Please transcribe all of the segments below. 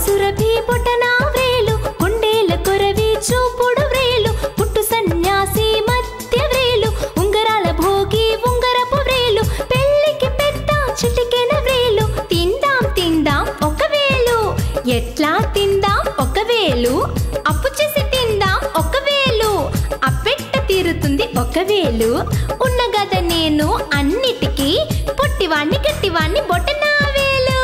సురభి బొటన వ్రేలు కొండేల కొరవి చూపుడు వ్రేలు పుట్టు సన్యాసి మధ్య వ్రేలు ఉంగరాల భోగి ఉంగరపు వ్రేలు పెళ్ళికి పెద్ద చిటికెన వ్రేలు తిందాం తిందాం ఒక వేలు ఎట్లా తిందాం ఒక వేలు అప్పు చేసి తిందాం ఒక వేలు అప్పెట్ట తీరుతుంది ఒక వేలు ఉన్న గద నేను అన్నిటికీ పొట్టివాణ్ణి గట్టివాణ్ణి బొటన వేలు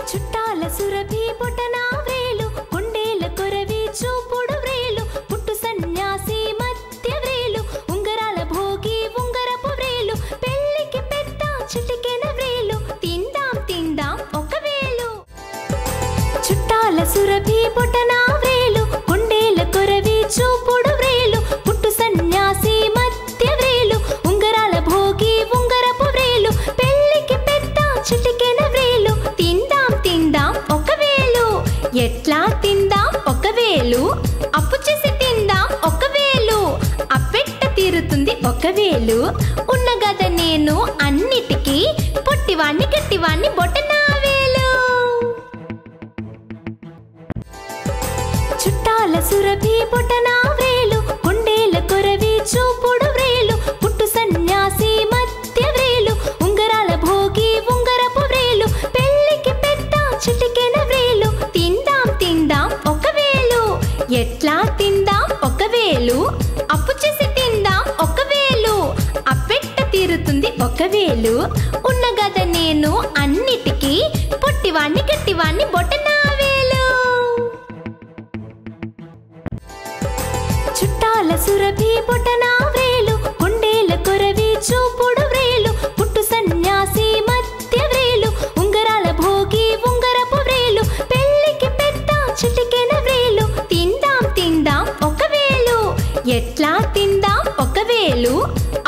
చుట్టాల సురభి బొటన వ్రేలు కొండేల కొరవి చూపుడు వ్రేలు పుట్టు సన్యాసి మధ్య వ్రేలు ఉంగరాల భోగి ఉంగరపు వ్రేలు పెళ్ళికి పెద్ద చిటికెన వ్రేలు తిందాం తిందాం ఒక వేలు చుట్టాల సురభి బొటన వ్రేలు కొండేల కొరవి చూపుడు వ్రేలు పుట్టు సన్యాసి మధ్య వ్రేలు ఉంగరాల భోగి ఉంగరపు వ్రేలు పెళ్ళికి పెద్ద చిటికెన వ్రేలు తిందాం తిందాం ఒక వేలు ఎట్లా తిందాం ఒక వేలు అప్పు చేసి తిందాం ఒక వేలు అప్పెట్ట తీరుతుంది ఒక వేలు ఉన్న గద నేను అన్నిటికీ పొట్టివాణ్ణి గట్టివాణ్ణి బొటన వేలు చుట్టాల సురభి బొటన వ్రేలు కొండేల కొరవి చూపుడు వ్రేలు పుట్టు సన్యాసి మధ్య వ్రేలు ఉంగరాల భోగి ఉంగరపు వ్రేలు పెళ్ళికి పెద్ద చిటికెన వ్రేలు తిందాం తిందాం ఒక వేలు ఎట్లా తిందాం ఒక వేలు అప్పు చేసి తిందాం ఒక వేలు అప్పెట్ట తీరుతుంది ఒక వేలు ఉన్న గద నేను అన్నిటికీ పొట్టివాణ్ణి గట్టివాణ్ణి బొటన వేలు చుట్టాల సురభి బొటన వ్రేలు కొండేల కొరవి చూపుడు వ్రేలు పుట్టు సన్యాసి మధ్య వ్రేలు ఉంగరాల భోగి ఉంగరపు వ్రేలు పెళ్ళికి పెద్ద చిటికెన వ్రేలు తిందాం తిందాం ఒక వేలు ఎట్లా తిందాం ఒక వేలు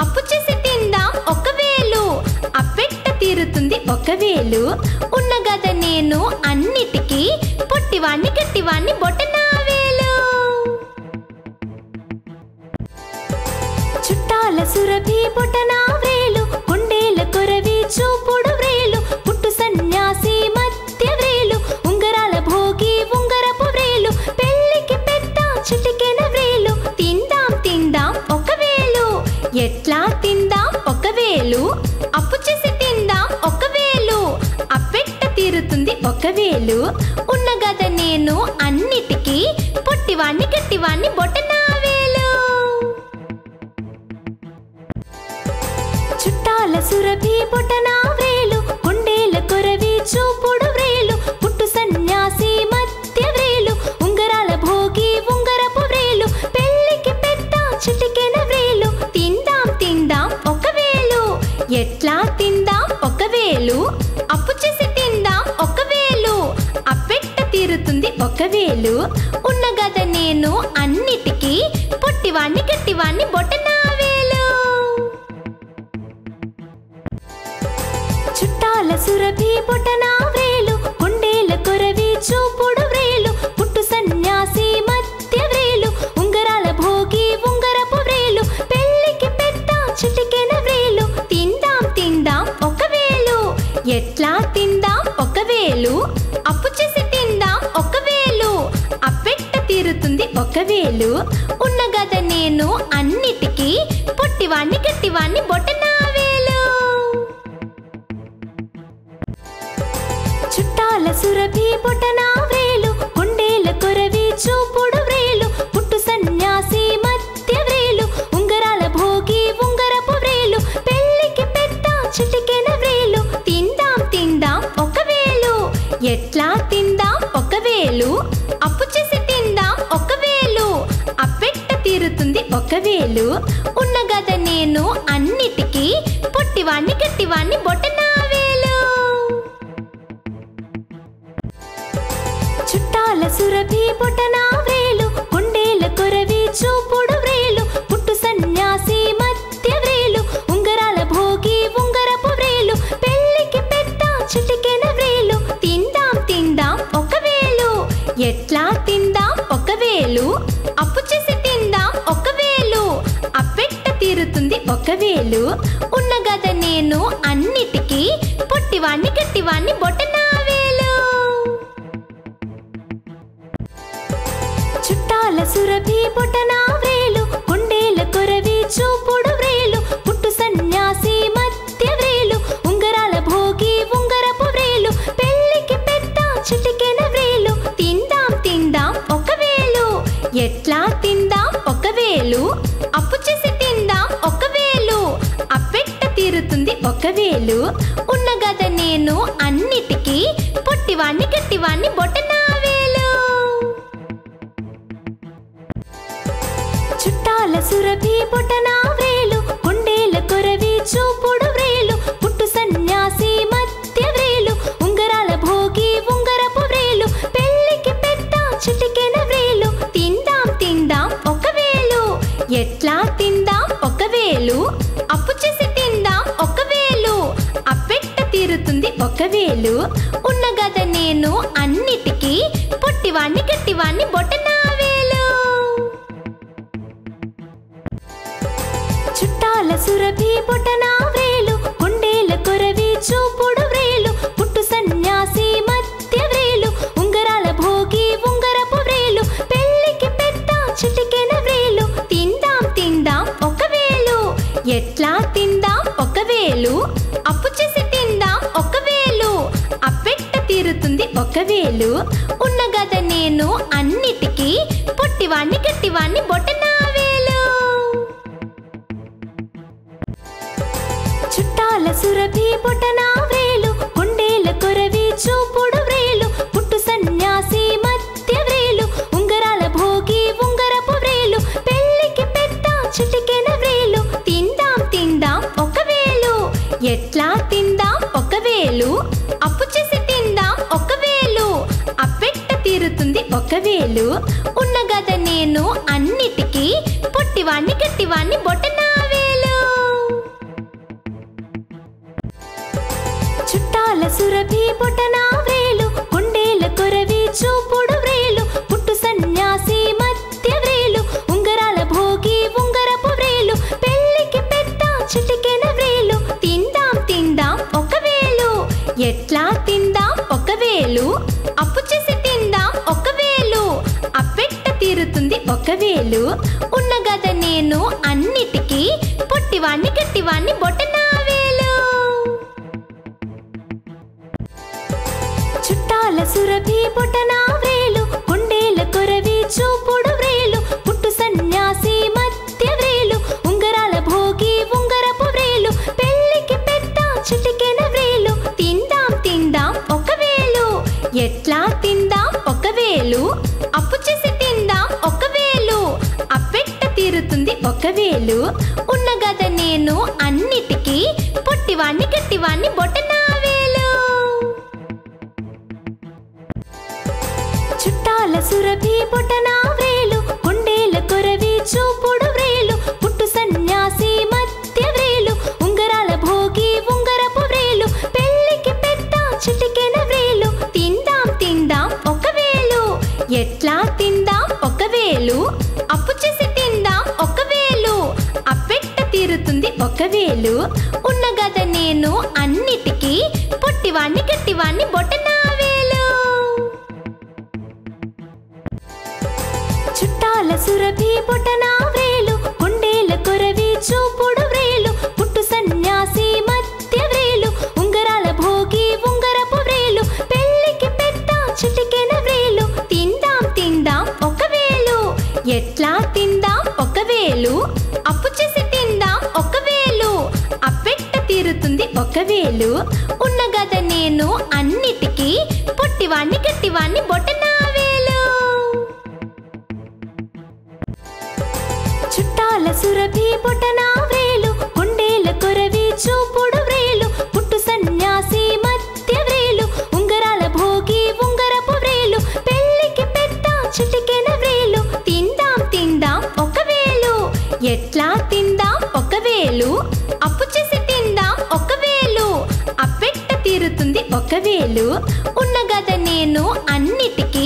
అప్పు చేసి తిందాం ఒక వేలు అప్పెట్ట తీరుతుంది ఒక వేలు ఉన్న గద నేను అన్నిటికీ పొట్టివాణ్ణి గట్టివాణ్ణి బొటన వేలు చుట్టాల సురభి బొటన వ్రేలు కొండేల కొరవి చూపుడు వ్రేలు పుట్టు సన్యాసి మధ్య వ్రేలు ఉంగరాల భోగి ఉంగరపు వ్రేలు పెళ్ళికి పెద్ద చిటికెన వ్రేలు తిందాం తిందాం ఒక వేలు ఎట్లా తిందాం ఒక వేలు అప్పు చేసి తిందాం ఒక వేలు అప్పెట్ట తీరుతుంది ఒక వేలు ఉన్న గద నేను అన్నిటికీ పొట్టివాణ్ణి గట్టివాణ్ణి బొటన వేలు చుట్టాల సురభి బొటన వ్రేలు కొండేల కొరవి చూపుడు వ్రేలు పుట్టు సన్యాసి మధ్య వ్రేలు ఉంగరాల భోగి ఉంగరపు వ్రేలు పెళ్ళికి పెద్ద చిటికెన వ్రేలు తిందాం తిందాం ఒక వేలు ఎట్లా తిందాం ఒక వేలు అప్పు చేసి తిందాం ఒక వేలు అప్పెట్ట తీరుతుంది ఒక వేలు ఉన్న గద నేను అన్నిటికీ పొట్టివాణ్ణి గట్టివాణ్ణి బొటన వేలు చుట్టాల సురభి బొటన వ్రేలు కొండేల కొరవి చూపుడు వ్రేలు పుట్టు సన్యాసి మధ్య వ్రేలు ఉంగరాల భోగి ఉంగరపు వ్రేలు పెళ్ళికి పెద్ద చిటికెన వ్రేలు తిందాం తిందాం ఒక వేలు ఎట్లా తిందాం ఒక వేలు అప్పు చేసి తిందాం ఒక వేలు అప్పెట్ట తీరుతుంది ఒక వేలు ఉన్న గద నేను అన్నిటికీ పొట్టివాణ్ణి గట్టివాణ్ణి బొటన వేలు చుట్టాల సురభి బొటన వ్రేలు కొండేల కొరవి చూపుడు వ్రేలు పుట్టు సన్యాసి మధ్య వ్రేలు ఉంగరాల భోగి ఉంగరపు వ్రేలు పెళ్ళికి పెద్ద చిటికెన వ్రేలు తిందాం తిందాం ఒక వేలు ఎట్లా తిందాం ఒక వేలు అప్పు చేసి తిందాం ఒక వేలు అప్పెట్ట తీరుతుంది ఒక వేలు ఉన్న గద నేను అన్నిటికీ పొట్టివాణ్ణి గట్టివాణ్ణి బొటన వేలు చుట్టాల సురభి బొటన వ్రేలు కొండేల కొరవి చూపుడు వ్రేలు పుట్టు సన్యాసి మధ్య వ్రేలు ఒక వేలు ఉన్న గద నేను అన్నిటికీ పొట్టివాణ్ణి గట్టివాణ్ణి బొటనా వేలు చుట్టాల సురభి బొటనా వేలు కొండేల కొరవి చూపుడు వ్రేలు పుట్టు సన్యాసి మధ్య వ్రేలు ఉంగరాల భోగి ఉంగరపు వ్రేలు పెళ్ళికి పెద్ద చిటికెన వ్రేలు తిందాం తిందాం ఒక వేలు ఎట్లా తిందాం ఒక వేలు అప్పు చేసి తిందాం ఒక వేలు అప్పెట్ట తీరుతుంది ఒక వేలు ఉన్న గద నేను అన్నిటికీ పొట్టివాణ్ణి గట్టివాణ్ణి బొటనా వేలు చుట్టాల సురభి బొటనా వ్రేలు కొండేల కొరవి చూపుడు వ్రేలు పుట్టు సన్యాసి మధ్య వ్రేలు ఉంగరాల భోగి ఉంగరపు వ్రేలు పెళ్ళికి పెద్ద చిటికెన వ్రేలు తిందాం తిందాం ఒక వేలు ఎట్లా తిందాం ఒక వేలు అప్పు చేసి తిందాం ఒక వేలు అప్పెట్ట తీరుతుంది ఒక వేలు ఉన్న గద నేను అన్నిటికీ పొట్టివాణ్ణి గట్టివాణ్ణి బొటనా వేలు చుట్టాల సురభి బొటనా వ్రేలు కొండేల కొరవి చూపుడు వ్రేలు పుట్టు సన్యాసి మధ్య వ్రేలు ఉంగరాల భోగి ఉంగరపు వ్రేలు పెళ్ళికి పెద్ద చిటికెన వ్రేలు తిందాం తిందాం ఒక వేలు ఎట్లా తిందాం ఒక వేలు అప్పు చేసి తిందాం ఒక వేలు అప్పెట్ట తీరుతుంది ఒక వేలు ఉన్న గద నేను అన్నిటికీ పొట్టివాణ్ణి గట్టివాణ్ణి బొటనా వేలు చుట్టాల సురభి బొటనా వ్రేలు కొండేల కొరవి చూపుడు వ్రేలు పుట్టు సన్యాసి మధ్య వ్రేలు ఉంగరాల భోగి ఉంగరపు వ్రేలు పెళ్ళికి పెద్ద చిటికెన వ్రేలు తిందాం తిందాం ఒక వేలు ఎట్లా తిందాం ఒక వేలు అప్పు చేసి తిందాం ఒక వేలు అప్పెట్ట తీరుతుంది ఒక వేలు ఉన్న గద నేను అన్నిటికీ పొట్టివాణ్ణి గట్టివాణ్ణి బొటనా వేలు చుట్టాల సురభి బొటనా వ్రేలు కొండేల కొరవి చూపుడు వ్రేలు పుట్టు సన్యాసి మధ్య వ్రేలు ఉంగరాల భోగి ఉంగరపు వ్రేలు పెళ్ళికి పెద్ద చిటికెన వ్రేలు తిందాం తిందాం ఒక వేలు ఎట్లా తిందాం ఒక వేలు అప్పు చేసి తిందాం ఒక వేలు అప్పెట్ట తీరుతుంది ఒక వేలు ఉన్న గద నేను అన్నిటికీ పొట్టివాణ్ణి గట్టివాణ్ణి బొటనా వేలు చుట్టాల సురభి బొటనా వ్రేలు కొండేల కొరవి చూపుడు వ్రేలు పుట్టు సన్యాసి మధ్య వ్రేలు ఉంగరాల భోగి ఉంగరపు వ్రేలు పెళ్ళికి పెద్ద చిటికెన వ్రేలు తిందాం తిందాం ఒక వేలు ఎట్లా తిందాం ఒక వేలు అప్పు చేసి తిందాం ఒక వేలు అప్పెట్ట తీరుతుంది ఒక వేలు ఉన్న గద నేను అన్నిటికీ పొట్టివాణ్ణి గట్టివాణ్ణి బొటనా వేలు చుట్టాల సురభి బొటనా వ్రేలు కొండేల కొరవి చూపుడు వ్రేలు పుట్టు సన్యాసి మధ్య వ్రేలు ఉంగరాల భోగి ఉంగరపు వ్రేలు పెళ్ళికి పెద్ద చిటికెన వ్రేలు తిందాం తిందాం ఒక వేలు ఎట్లా తిందాం ఒక వేలు అప్పు చేసి తిందాం ఒక వేలు అప్పెట్ట తీరుతుంది ఒక వేలు ఉన్న గద నేను అన్నిటికీ పొట్టివాణ్ణి గట్టివాణ్ణి బొటనా వేలు చుట్టాల సురభి బొటనా వ్రేలు కొండేల కొరవి చూపుడు వ్రేలు పుట్టు సన్యాసి మధ్య వ్రేలు ఉంగరాల భోగి ఉంగరపు వ్రేలు పెళ్ళికి పెద్ద చిటికెన వ్రేలు తిందాం తిందాం ఒక వేలు ఎట్లా తిందాం ఒక వేలు అప్పు చేసి తిందాం ఒక వేలు అప్పెట్ట తీరుతుంది ఒక వేలు ఉన్న గద నేను అన్నిటికీ పొట్టివాణ్ణి గట్టివాణ్ణి బొటనా వేలు చుట్టాల సురభి బొటనా వ్రేలు కొండేల కొరవి చూపుడు వ్రేలు పుట్టు సన్యాసి మధ్య వ్రేలు ఉంగరాల భోగి ఉంగరపు వ్రేలు పెళ్ళికి పెద్ద చిటికెన వ్రేలు తిందాం తిందాం ఒక వేలు ఎట్లా తిందాం ఒక వేలు అప్పు చేసి తిందాం ఒక వేలు అప్పెట్ట తీరుతుంది ఒక వేలు ఉన్న గద నేను అన్నిటికీ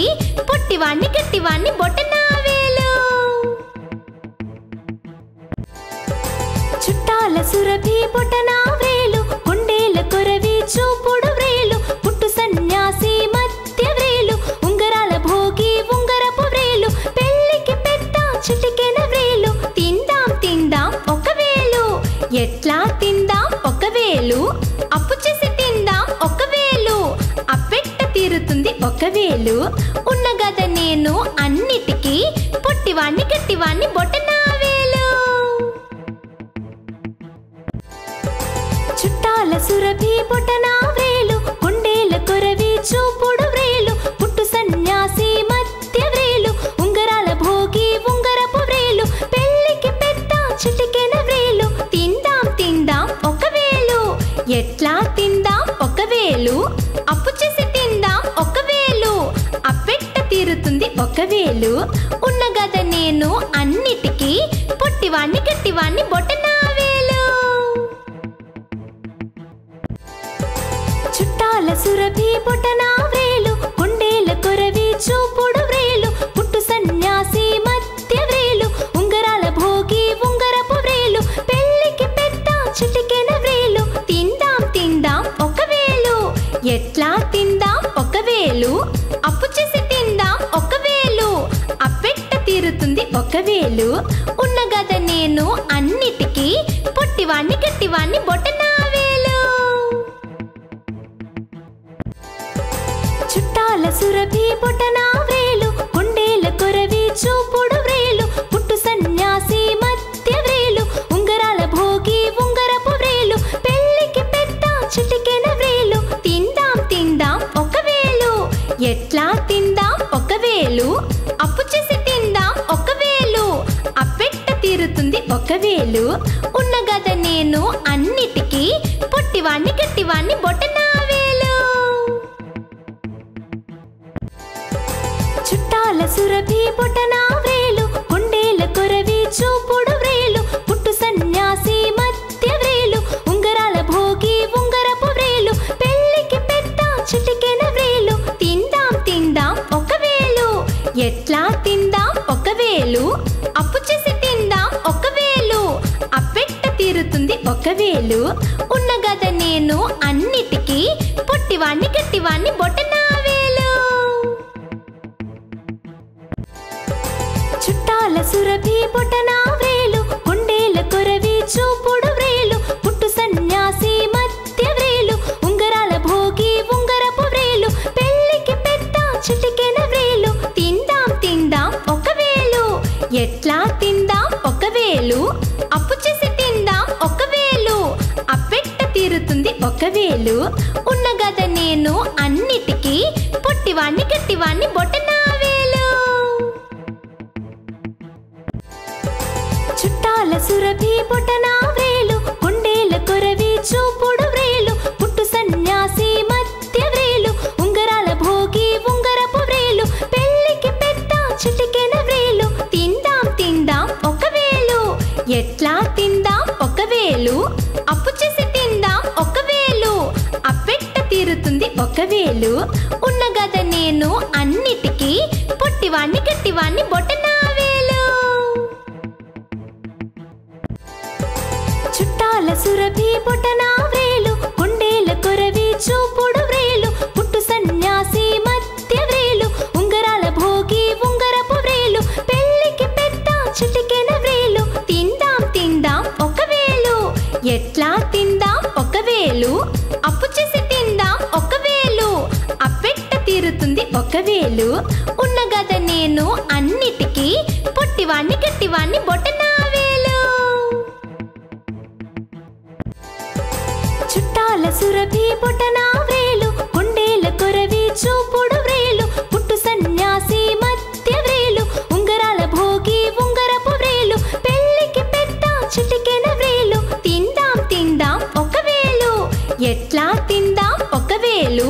పొట్టివాణ్ణి గట్టివాణ్ణి బొటనా వేలు చుట్టాల సురభి బొటనా వ్రేలు కొండేల కొరవి చూపుడు వ్రేలు పుట్టు సన్యాసి మధ్య వ్రేలు ఉంగరాల భోగి ఉంగరపు వ్రేలు పెళ్ళికి పెద్ద చిటికెన వ్రేలు తిందాం తిందాం ఒక వేలు ఎట్లా తిందాం ఒక వేలు అప్పు చేసి తిందాం ఒక వేలు అప్పెట్ట తీరుతుంది ఒక వేలు ఉన్న గద నేను అన్నిటికీ పొట్టివాణ్ణి గట్టివాణ్ణి బొటనా వేలు చుట్టాల సురభి బొటనా వ్రేలు కొండేల కొరవి చూపుడు వ్రేలు పుట్టు సన్యాసి మధ్య వ్రేలు ఉంగరాల భోగి ఉంగరపు వ్రేలు పెళ్ళికి పెద్ద చిటికెన వ్రేలు తిందాం తిందాం ఒక వేలు ఎట్లా తిందాం ఒక వేలు అప్పు చేసి తిందాం ఒక వేలు అప్పెట్ట తీరుతుంది ఒక వేలు ఉన్న గద నేను అన్నిటికీ పొట్టివాణ్ణి గట్టివాణ్ణి బొటనా వేలు చుట్టాల సురభి బొటనా వ్రేలు కొండేల కొరవి చూపుడు వ్రేలు పుట్టు సన్యాసి మధ్య వ్రేలు ఉంగరాల భోగి ఉంగరపు వ్రేలు పెళ్ళికి పెద్ద చిటికెన వ్రేలు తిందాం తిందాం ఒక వేలు ఎట్లా తిందాం ఒక వేలు అప్పు చేసి తిందాం ఒక వేలు అప్పెట్ట తీరుతుంది ఒక వేలు ఉన్న గద నేను అన్నిటికీ పొట్టివాణ్ణి గట్టివాణ్ణి బొటనా వేలు చుట్టాల సురభి బొటనా వ్రేలు కొండేల కొరవి చూపుడు వ్రేలు పుట్టు సన్యాసి మధ్య వ్రేలు ఉంగరాల భోగి ఉంగరపు వ్రేలు పెళ్ళికి పెద్ద చిటికెన వ్రేలు తిందాం తిందాం ఒక వేలు ఎట్లా తిందాం ఒక వేలు అప్పు చేసి తిందాం ఒక వేలు అప్పెట్ట తీరుతుంది ఒక వేలు ఉన్న గద నేను అన్నిటికీ పొట్టివాణ్ణి గట్టివాణ్ణి బొటనా వేలు చుట్టాల సురభి బొటనా వ్రేలు కొండేల కొరవి చూపుడు వ్రేలు పుట్టు సన్యాసి మధ్య వ్రేలు ఉంగరాల భోగి ఉంగరపు వ్రేలు పెళ్ళికి పెద్ద చిటికెన వ్రేలు తిందాం తిందాం ఒక వేలు ఎట్లా తిందాం ఒక వేలు అప్పు చేసి తిందాం ఒక వేలు అప్పెట్ట తీరుతుంది ఒక వేలు ఉన్న గద నేను అన్నిటికీ పొట్టివాణ్ణి గట్టివాణ్ణి బొటనా వేలు చుట్టాల సురభి బొటనా వ్రేలు కొండేల కొరవి చూపుడు వ్రేలు పుట్టు సన్యాసి మధ్య వ్రేలు ఉంగరాల భోగి ఉంగరపు వ్రేలు పెళ్ళికి పెద్ద చిటికెన వ్రేలు తిందాం తిందాం ఒక వేలు ఎట్లా తిందాం ఒక వేలు అప్పు చేసి తిందాం ఒక వేలు అప్పెట్ట తీరుతుంది ఒక వేలు ఉన్న గద నేను అన్నిటికీ పొట్టివాణ్ణి గట్టివాణ్ణి బొటనా వేలు చుట్టాల సురభి బొటనా వ్రేలు కొండేల కొరవి చూపుడు వ్రేలు పుట్టు సన్యాసి మధ్య వ్రేలు ఉంగరాల భోగి ఉంగరపు వ్రేలు పెళ్ళికి పెద్ద చిటికెన వ్రేలు తిందాం తిందాం ఒక వేలు ఎట్లా తిందాం ఒక వేలు అప్పు చేసి తిందాం ఒక వేలు అప్పెట్ట తీరుతుంది ఒక వేలు ఉన్న గద నేను అన్నిటికీ పొట్టివాణ్ణి గట్టివాణ్ణి బొటనా వేలు చుట్టాల సురభి బొటనా వ్రేలు కొండేల కొరవి చూపుడు వ్రేలు పుట్టు సన్యాసి మధ్య వ్రేలు ఉంగరాల భోగి ఉంగరపు వ్రేలు పెళ్ళికి పెద్ద చిటికెన వ్రేలు తిందాం తిందాం ఒక వేలు ఎట్లా తిందాం ఒక వేలు అప్పు చేసి తిందాం ఒక వేలు అప్పెట్ట తీరుతుంది ఒక వేలు ఉన్న గద నేను అన్నిటికీ పొట్టివాణ్ణి గట్టివాణ్ణి బొటనా వేలు చుట్టాల సురభి బొటనా వ్రేలు కొండేల కొరవి చూపుడు వ్రేలు పుట్టు సన్యాసి మధ్య వ్రేలు ఉంగరాల భోగి ఉంగరపు వ్రేలు పెళ్ళికి పెద్ద చిటికెన వ్రేలు తిందాం తిందాం ఒక వేలు ఎట్లా తిందాం ఒక వేలు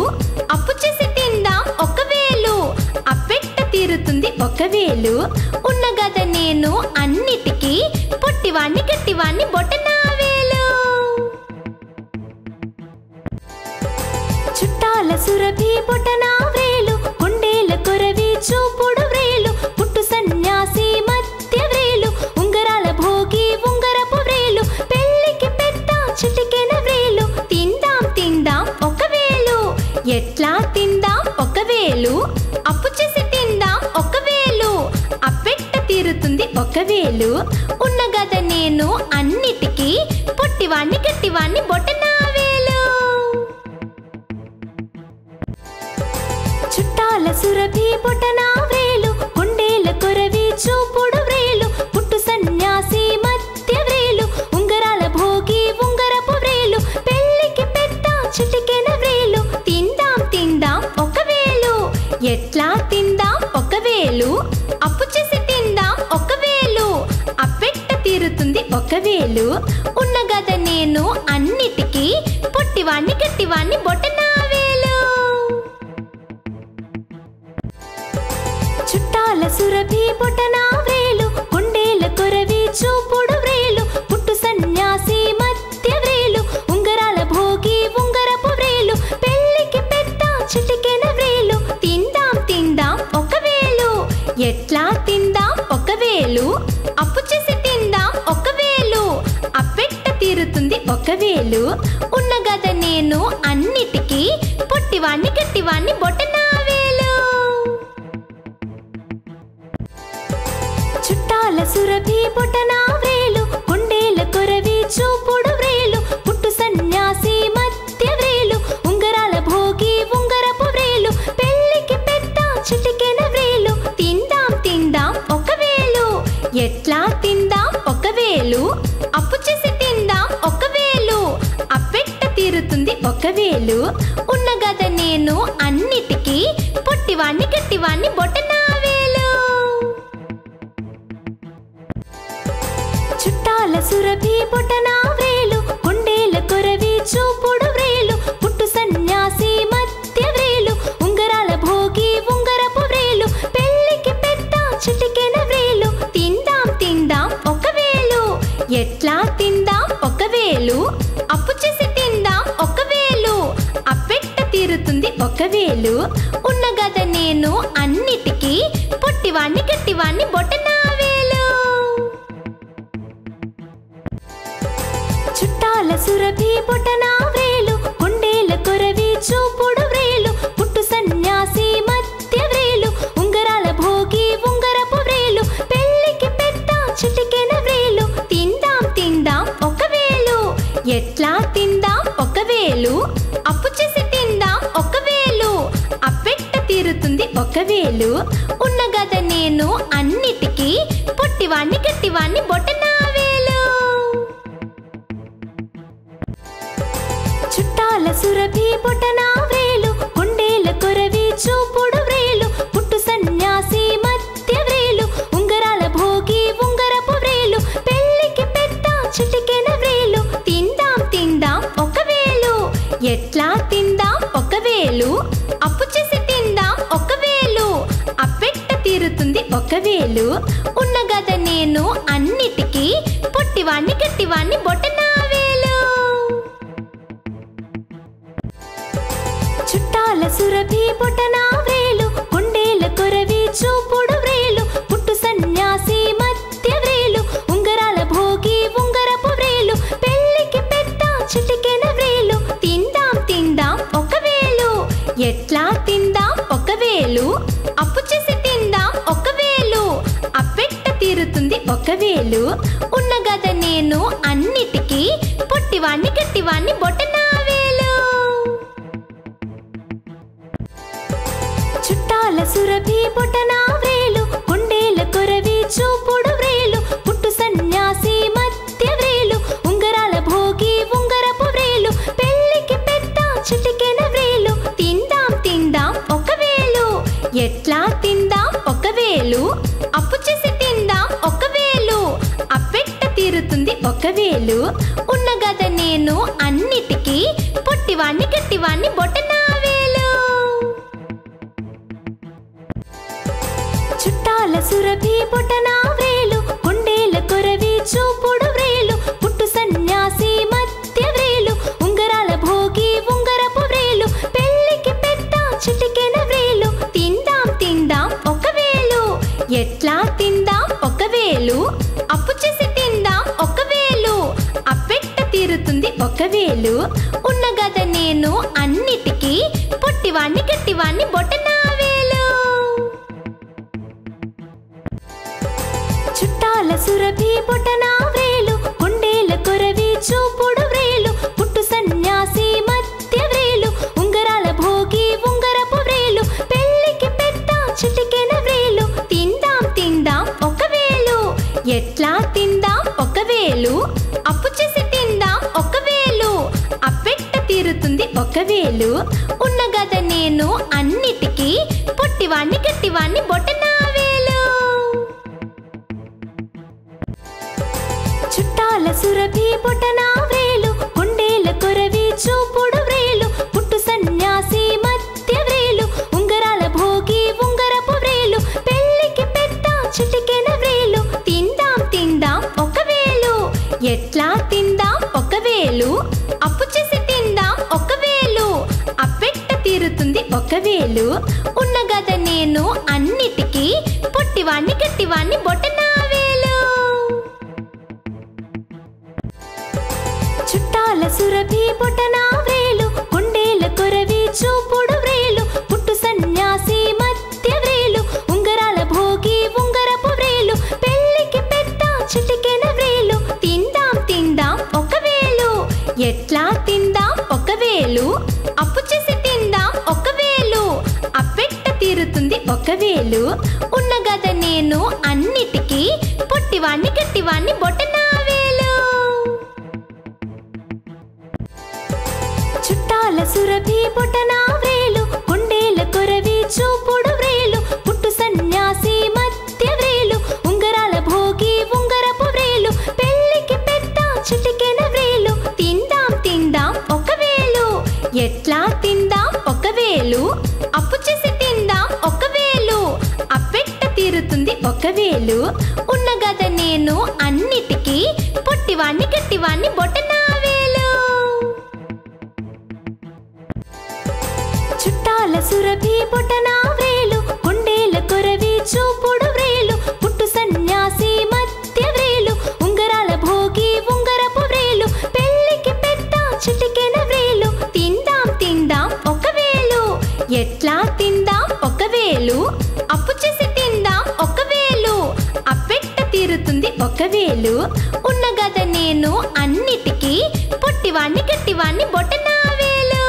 అప్పు చేసి తిందాం ఒక వేలు అప్పెట్ట తీరుతుంది ఒక వేలు ఉన్న గద నేను అన్నిటికీ పొట్టివాణ్ణి గట్టివాణ్ణి బొటనా వేలు చుట్టాల సురభి బొటనా వ్రేలు కొండేల కొరవి చూపుడు వ్రేలు పుట్టు సన్యాసి మధ్య వ్రేలు ఉంగరాల భోగి ఉంగరపు వ్రేలు పెళ్ళికి పెద్ద వేలు ఉన్న గద నేను అన్నిటికీ పొట్టివాణ్ణి గట్టివాణ్ణి బొటనా వేలు చుట్టాల సురభి బొటనా వేలు కొండేల కొరవి చూపుడు వ్రేలు పుట్టు సన్యాసి మధ్య వ్రేలు ఉంగరాల భోగి ఉంగరపు వ్రేలు పెళ్ళికి పెద్ద చిటికెన వ్రేలు తిందాం తిందాం ఒక వేలు ఎట్లా తిందాం ఒక వేలు అప్పు చేసి తిందాం ఒక వేలు అప్పెట్ట తీరుతుంది ఒక వేలు ఉన్న గద నేను అన్నిటికీ పొట్టివాణ్ణి గట్టివాణ్ణి బొటనా వేలు చుట్టాల సురభి బొటనా వ్రేలు కొండేల కొరవి చూపుడు వ్రేలు పుట్టు సన్యాసి మధ్య వ్రేలు ఉంగరాల భోగి ఉంగరపు వ్రేలు పెళ్ళికి పెద్ద చిటికెన వ్రేలు తిందాం తిందాం ఒక వేలు ఎట్లా తిందాం ఒక వేలు అప్పు చేసి తిందాం ఒక వేలు అప్పెట్ట తీరుతుంది ఒక వేలు ఉన్న గద నేను అన్నిటికీ పొట్టివాణ్ణి గట్టివాణ్ణి బొటనా వేలు చుట్టాల సురభి బొటనా వ్రేలు కొండేల కొరవి చూపుడు వ్రేలు పుట్టు సన్యాసి మధ్య వ్రేలు ఉంగరాల భోగి ఉంగరపు వ్రేలు పెళ్ళికి పెద్ద చిటికెన వ్రేలు తిందాం తిందాం ఒక వేలు ఎట్లా తిందాం ఒక వేలు అప్పు చేసి తిందాం ఒక వేలు అప్పెట్ట తీరుతుంది ఒక వేలు ఉన్న గద నేను అన్నిటికీ పొట్టివాణ్ణి గట్టివాణ్ణి బొటనా వేలు చుట్టాల సురభి బొటనా వ్రేలు కొండేల కొరవి చూపుడు వ్రేలు పుట్టు సన్యాసి మధ్య వ్రేలు ఉంగరాల భోగి ఉంగరపు వ్రేలు పెళ్ళికి పెద్ద చిటికెన వ్రేలు తిందాం తిందాం ఒక వేలు ఎట్లా తిందాం ఒక వేలు అప్పు చేసి తిందాం ఒక వేలు అప్పెట్ట తీరుతుంది ఒక వేలు ఉన్న గద నేను అన్నిటికీ పొట్టివాణ్ణి గట్టివాణ్ణి బొటనా వేలు చుట్టాల సురభి బొటనా వ్రేలు కొండేల కొరవి చూపుడు వ్రేలు పుట్టు సన్యాసి మధ్య వ్రేలు ఉంగరాల భోగి ఉంగరపు వ్రేలు పెళ్ళికి పెద్ద చిటికెన వ్రేలు తిందాం తిందాం ఒక వేలు ఎట్లా తిందాం ఒక వేలు అప్పు చేసి తిందాం ఒక వేలు అప్పెట్ట తీరుతుంది ఒక వేలు ఉన్న గద నేను అన్నిటికీ పొట్టివాణ్ణి గట్టివాణ్ణి బొటనా వేలు చుట్టాల సురభి బొటనా వ్రేలు కొండేల కొరవి చూపుడు వ్రేలు పుట్టు సన్యాసి మధ్య వ్రేలు ఉంగరాల భోగి ఉంగరపు వ్రేలు పెళ్ళికి పెద్ద చిటికెన వ్రేలు తిందాం తిందాం ఒక వేలు ఎట్లా తిందాం ఒక వేలు అప్పు చేసి తిందాం ఒక వేలు అప్పెట్ట తీరుతుంది ఒక వేలు ఉన్న గద నేను అన్నిటికీ పొట్టివాణ్ణి గట్టివాణ్ణి బొటనా వేలు చుట్టాల సురభి బొటనా వ్రేలు కొండేల కొరవి చూపుడు వ్రేలు పుట్టు సన్యాసి మధ్య వ్రేలు ఉంగరాల భోగి ఉంగరపు వ్రేలు పెళ్ళికి పెద్ద చిటికెన వ్రేలు తిందాం తిందాం ఒక వేలు ఎట్లా తిందాం ఒక వేలు అప్పు చేసి తిందాం ఒక వేలు అప్పెట్ట తీరుతుంది ఒక వేలు ఉన్న గద నేను అన్నిటికీ పొట్టివాణ్ణి గట్టివాణ్ణి బొటనా వేలు చుట్టాల సురభి బొటనా వ్రేలు కొండేల కొరవి చూపుడు వ్రేలు పుట్టు సన్యాసి మధ్య వ్రేలు ఉంగరాల భోగి ఉంగరపు వ్రేలు పెళ్ళికి పెద్ద చిటికెన వ్రేలు తిందాం తిందాం ఒక వేలు ఎట్లా తిందాం ఒక వేలు అప్పు చేసి తిందాం ఒక వేలు అప్పెట్ట తీరుతుంది ఒక వేలు ఉన్న గద నేను అన్నిటికీ పొట్టివాణ్ణి గట్టివాణ్ణి బొటనా వేలు చుట్టాల సురభి బొటనా వ్రేలు కొండేల కొరవి చూపుడు వ్రేలు పుట్టు సన్యాసి మధ్య వ్రేలు ఉంగరాల భోగి ఉంగరపు వ్రేలు పెళ్ళికి పెద్ద చిటికెన వ్రేలు తిందాం తిందాం ఒక వేలు ఎట్లా తిందాం ఒక వేలు అప్పు చేసి తిందాం ఒక వేలు అప్పెట్ట తీరుతుంది ఒక వేలు ఉన్న గద నేను అన్నిటికీ పొట్టివాణ్ణి గట్టివాణ్ణి బొటనా వేలు చుట్టాల సురభి బొటనా వ్రేలు కొండేల కొరవి చూపుడు వ్రేలు పుట్టు సన్యాసి మధ్య వ్రేలు ఉంగరాల భోగి ఉంగరపు వ్రేలు పెళ్ళికి పెద్ద చిటికెన వ్రేలు తిందాం తిందాం ఒక వేలు ఎట్లా తిందాం ఒక వేలు అప్పు చేసి తిందాం ఒక వేలు అప్పెట్ట తీరుతుంది ఒక వేలు ఉన్న గద నేను అన్నిటికీ పొట్టివాణ్ణి గట్టివాణ్ణి బొటనా వేలు చుట్టాల సురభి బొటనా వ్రేలు కొండేల కొరవి చూపుడు వ్రేలు పుట్టు సన్యాసి మధ్య వ్రేలు ఉంగరాల భోగి ఉంగరపు వ్రేలు పెళ్ళికి పెద్ద చిటికెన వ్రేలు తిందాం తిందాం ఒక వేలు ఎట్లా తిందాం ఒక వేలు అప్పు చేసి తిందాం ఒక వేలు అప్పెట్ట తీరుతుంది ఒక వేలు ఉన్న గద నేను అన్నిటికీ పొట్టివాణ్ణి గట్టివాణ్ణి బొటనా వేలు చుట్టాల సురభి బొటనా వ్రేలు కొండేల కొరవి చూపుడు వ్రేలు పుట్టు సన్యాసి మధ్య వ్రేలు ఉంగరాల భోగి ఉంగరపు వ్రేలు పెళ్ళికి పెద్ద చిటికెన వ్రేలు తిందాం తిందాం ఒక వేలు ఎట్లా తిందాం ఒక వేలు అప్పు చేసి తిందాం ఒక వేలు అప్పెట్ట తీరుతుంది ఒక వేలు ఉన్న గద నేను అన్నిటికీ పొట్టివాణ్ణి గట్టివాణ్ణి బొటనా వేలు చుట్టాల సురభి బొటనా వ్రేలు కొండేల కొరవి చూపుడు వ్రేలు పుట్టు సన్యాసి మధ్య వ్రేలు ఉంగరాల భోగి ఉంగరపు వ్రేలు పెళ్ళికి పెద్ద చిటికెన వ్రేలు తిందాం తిందాం ఒక వేలు ఎట్లా తిందాం ఒక వేలు అప్పు చేసి తిందాం ఒక వేలు అప్పెట్ట తీరుతుంది ఒక వేలు ఉన్న గద నేను అన్నిటికీ పొట్టివాణ్ణి గట్టివాణ్ణి బొటనా వేలు చుట్టాల సురభి బొటనా వ్రేలు కొండేల కొరవి చూపుడు వ్రేలు పుట్టు సన్యాసి మధ్య వ్రేలు ఉంగరాల భోగి ఉంగరపు వ్రేలు పెళ్ళికి పెద్ద చిటికెన వ్రేలు తిందాం తిందాం ఒక వేలు ఎట్లా తిందాం ఒక వేలు అప్పు చేసి తిందాం ఒక వేలు అప్పెట్ట తీరుతుంది ఒక వేలు ఉన్న గద నేను అన్నిటికీ పొట్టివాణ్ణి గట్టివాణ్ణి బొటనా వేలు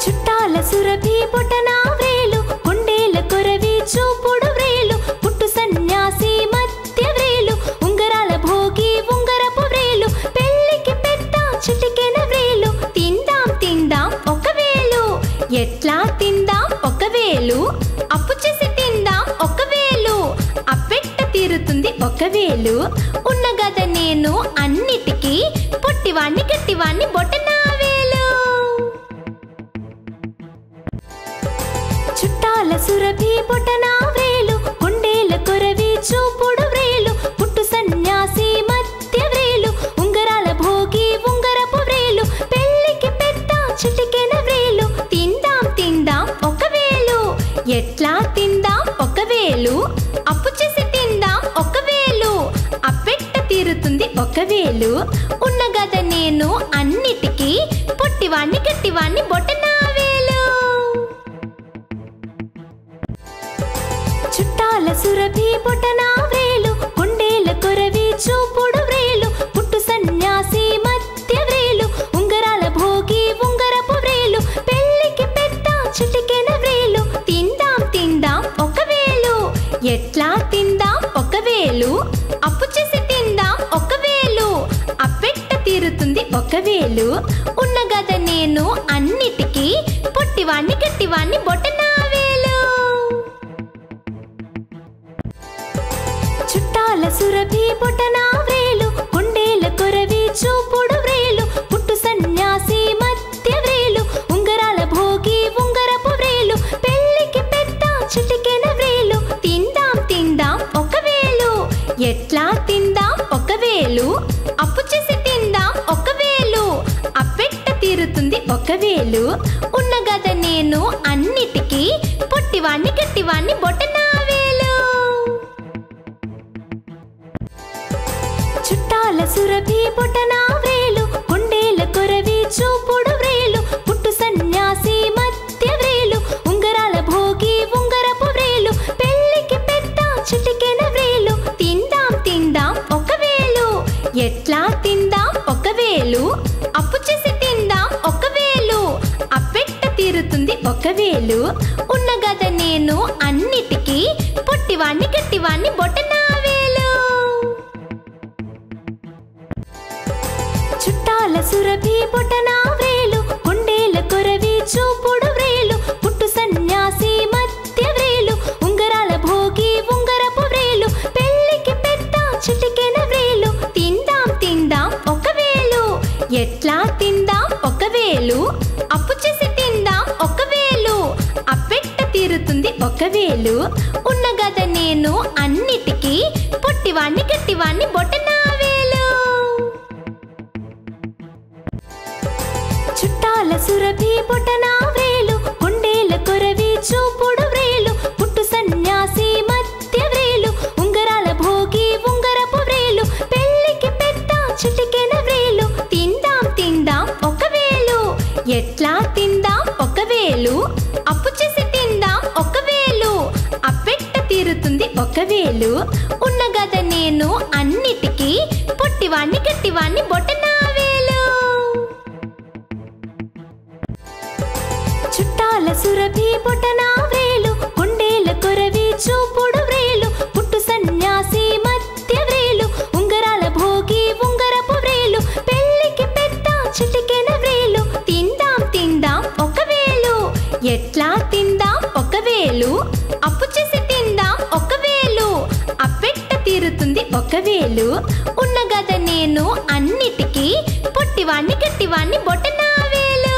చుట్టాల సురభి బొటనా వ్రేలు కొండేల కొరవి చూపుడు వ్రేలు పుట్టు సన్యాసి మధ్య వ్రేలు ఉంగరాల భోగి ఉంగరపు వ్రేలు పెళ్ళికి పెద్ద చిటికెన వ్రేలు తిందాం తిందాం ఒక వేలు ఎట్లా తిందాం ఒక వేలు అప్పు చేసి తిందాం ఒక వేలు అప్పెట్ట తీరుతుంది ఒక వేలు ఉన్న గద నేను అన్నిటికీ పొట్టివాణ్ణి గట్టివాణ్ణి బొటనా వేలు చుట్టాల సురభి బొటనా వ్రేలు కొండేల కొరవి చూపుడు వ్రేలు పుట్టు సన్యాసి మధ్య వ్రేలు ఉంగరాల భోగి ఉంగరపు వ్రేలు పెళ్ళికి పెద్ద చిటికెన వ్రేలు తిందాం తిందాం ఒక వేలు ఎట్లా తిందాం ఒక వేలు అప్పు చేసి తిందాం ఒక వేలు అప్పెట్ట తీరుతుంది ఒక వేలు ఉన్న గద నేను అన్నిటికీ పొట్టివాణ్ణి గట్టివాణ్ణి బొటనా వేలు చుట్టాల సురభి బొటనా వ్రేలు కొండేల కొరవి చూపుడు వ్రేలు పుట్టు సన్యాసి మధ్య వ్రేలు ఉంగరాల భోగి ఉంగరపు వ్రేలు పెళ్ళికి పెద్ద చిటికెన వ్రేలు తిందాం తిందాం ఒక వేలు ఎట్లా తిందాం ఒక వేలు అప్పు చేసి తిందాం ఒక వేలు అప్పెట్ట తీరుతుంది ఒక వేలు ఉన్న గద నేను అన్నిటికీ పొట్టివాణ్ణి గట్టివాణ్ణి బొటనా వేలు చుట్టాల సురభి బొటనా వ్రేలు కొండేల కొరవి చూపుడు వ్రేలు పుట్టు సన్యాసి మధ్య వ్రేలు ఉంగరాల భోగి ఉంగరపు వ్రేలు పెళ్ళికి పెద్ద చిటికెన వ్రేలు తిందాం తిందాం ఒక వేలు ఎట్లా తిందాం ఒక వేలు అప్పు చేసి తిందాం ఒక వేలు అప్పెట్ట తీరుతుంది ఒక వేలు ఉన్న గద నేను అన్నిటికీ పొట్టివాణ్ణి గట్టివాణ్ణి బొటనా వేలు చుట్టాల సురభి బొటనా వ్రేలు కొండేల కొరవి చూపుడు వ్రేలు పుట్టు సన్యాసి మధ్య వ్రేలు ఉంగరాల భోగి ఉంగరపు వ్రేలు పెళ్ళికి పెద్ద వేలు ఉన్న గద నేను అన్నిటికీ పొట్టివాణ్ణి గట్టివాణ్ణి బొటనా వేలు చుట్టాల సురభి బొటనా వేలు కొండేల కొరవి చూపుడు వ్రేలు పుట్టు సన్యాసి మధ్య వ్రేలు ఉంగరాల భోగి ఉంగరపు వ్రేలు పెళ్ళికి పెద్ద చిటికెన వ్రేలు తిందాం తిందాం ఒక వేలు ఎట్లా తిందాం ఒక వేలు అప్పు చేసి తిందాం ఒక వేలు అప్పెట్ట తీరుతుంది ఒక వేలు ఉన్న గద నేను అన్నిటికీ పొట్టివాణ్ణి గట్టివాణ్ణి బొటనా వేలు చుట్టాల సురభి బొటనా వేలు కొండేల కొరవి చూపుడు వ్రేలు పుట్టు సన్యాసి మధ్య వ్రేలు ఉంగరాల భోగి ఉంగరపు వ్రేలు పెళ్ళికి పెద్ద చిటికెన వ్రేలు తిందాం తిందాం ఒక వేలు ఎట్లా తిందాం ఒక వేలు అప్పు చేసి తిందాం ఒక వేలు అప్పెట్ట తీరుతుంది ఒక వేలు ఉన్న గద నేను అన్నిటికీ పొట్టివాణ్ణి గట్టివాణ్ణి బొటనా వేలు చుట్టాల సురభి బొటనా వ్రేలు కొండేల కొరవి చూపుడు వ్రేలు పుట్టు సన్యాసి మధ్య వ్రేలు ఉంగరాల భోగి ఉంగరపు వ్రేలు పెళ్ళికి పెద్ద చిటికెన వ్రేలు తిందాం తిందాం ఒక వేలు ఎట్లా తిందాం ఒక వేలు అప్పు చేసి తిందాం ఒక వేలు అప్పెట్ట తీరుతుంది ఒక వేలు ఉన్న గద నేను అన్నిటికీ పొట్టివాణ్ణి గట్టివాణ్ణి బొటనా వేలు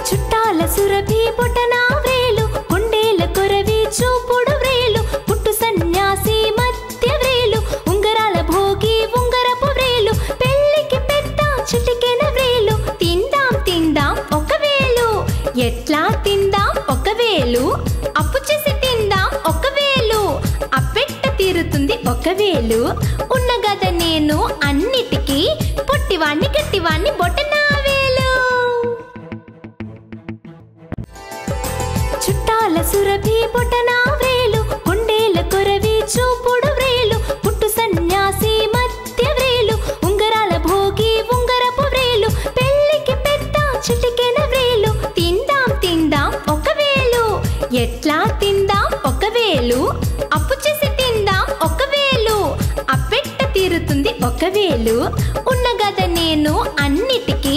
చుట్టాల సురభి బొటనా వ్రేలు కొండేల కొరవి చూపుడు వ్రేలు పుట్టు సన్యాసి మధ్య వ్రేలు ఉంగరాల భోగి ఉంగరపు వ్రేలు పెళ్ళికి పెద్ద చిటికెన వ్రేలు తిందాం తిందాం ఒక వేలు ఎట్లా తిందాం ఒక వేలు అప్పు చేసి తిందాం ఒక వేలు అప్పెట్ట తీరుతుంది ఒక వేలు ఉన్న గద నేను అన్నిటికీ పొట్టివాణ్ణి గట్టివాణ్ణి బొటనా వేలు చుట్టాల సురభి బొటనా వ్రేలు కొండేల కొరవి చూపుడు వ్రేలు పుట్టు సన్యాసి మధ్య వ్రేలు ఉంగరాల భోగి ఉంగరపు వ్రేలు పెళ్ళికి పెద్ద చిటికెన వ్రేలు తిందాం తిందాం ఒక వేలు ఎట్లా తిందాం ఒక వేలు అప్పు చేసి తిందాం ఒక వేలు అప్పెట్ట తీరుతుంది ఒక వేలు ఉన్న గద నేను అన్నిటికీ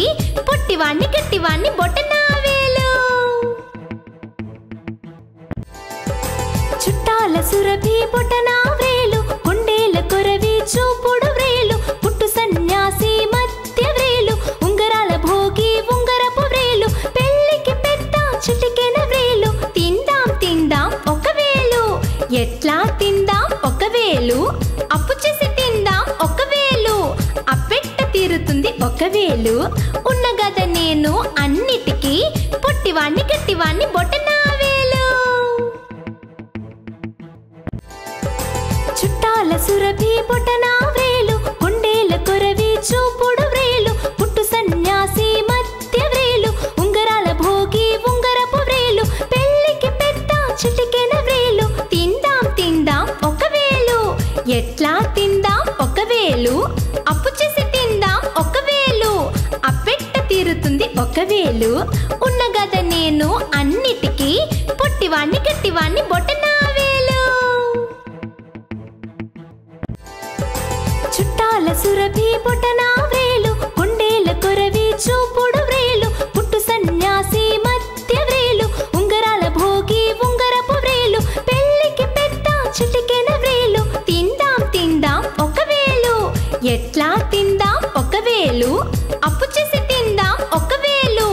పొట్టివాణ్ణి గట్టివాణ్ణి బొటనా వేలు చుట్టాల సురభి బొటనా వ్రేలు కొండేల కొరవి చూపుడు వ్రేలు పుట్టు సన్యాసి మధ్య వ్రేలు ఉంగరాల భోగి ఉంగరపు వ్రేలు పెళ్ళికి పెద్ద చిటికెన వ్రేలు తిందాం తిందాం ఒక వేలు ఎట్లా తిందాం ఒక వేలు అప్పు చేసి తిందాం ఒక వేలు అప్పెట్ట తీరుతుంది ఒక వేలు ఉన్న గద నేను అన్నిటికీ పొట్టివాణ్ణి గట్టివాణ్ణి బొటనా వేలు చుట్టాల సురభి బొటనా వ్రేలు కొండేల కొరవి చూపుడు వ్రేలు పుట్టు సన్యాసి మధ్య వ్రేలు ఉంగరాల భోగి ఉంగరపు వ్రేలు పెళ్ళికి పెద్ద చిటికెన వ్రేలు తిందాం తిందాం ఒక వేలు ఎట్లా తిందాం ఒక వేలు అప్పు చేసి తిందాం ఒక వేలు అప్పెట్ట తీరుతుంది ఒక వేలు ఉన్న గద నేను అన్నిటికీ పొట్టివాణ్ణి గట్టివాణ్ణి బొటనా వేలు చుట్టాల సురభి బొటనా వ్రేలు కొండేల కొరవి చూపుడు వ్రేలు పుట్టు సన్యాసి మధ్య వ్రేలు ఉంగరాల భోగి ఉంగరపు వ్రేలు పెళ్ళికి పెద్ద చిటికెన వ్రేలు తిందాం తిందాం ఒక వేలు ఎట్లా తిందాం ఒక వేలు అప్పు చేసి తిందాం ఒక వేలు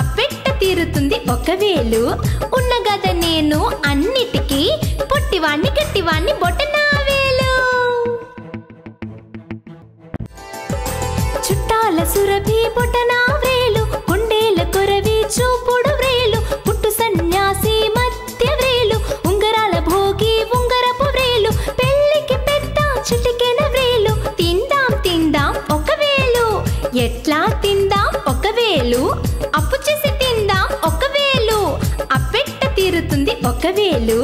అప్పెట్ట తీరుతుంది ఒక వేలు ఉన్న గద నేను అన్నిటికీ పొట్టివాణ్ణి గట్టివాణ్ణి బొటనా వేలు చుట్టాల సురభి బొటనా వ్రేలు కొండేల కొరవి చూపుడు వ్రేలు పుట్టు సన్యాసి మధ్య వ్రేలు ఉంగరాల భోగి ఉంగరపు వ్రేలు పెళ్ళికి పెద్ద చిటికెన వ్రేలు తిందాం తిందాం ఒక వేలు ఎట్లా తిందాం ఒక వేలు అప్పు చేసి తిందాం ఒక వేలు అప్పెట్ట తీరుతుంది ఒక వేలు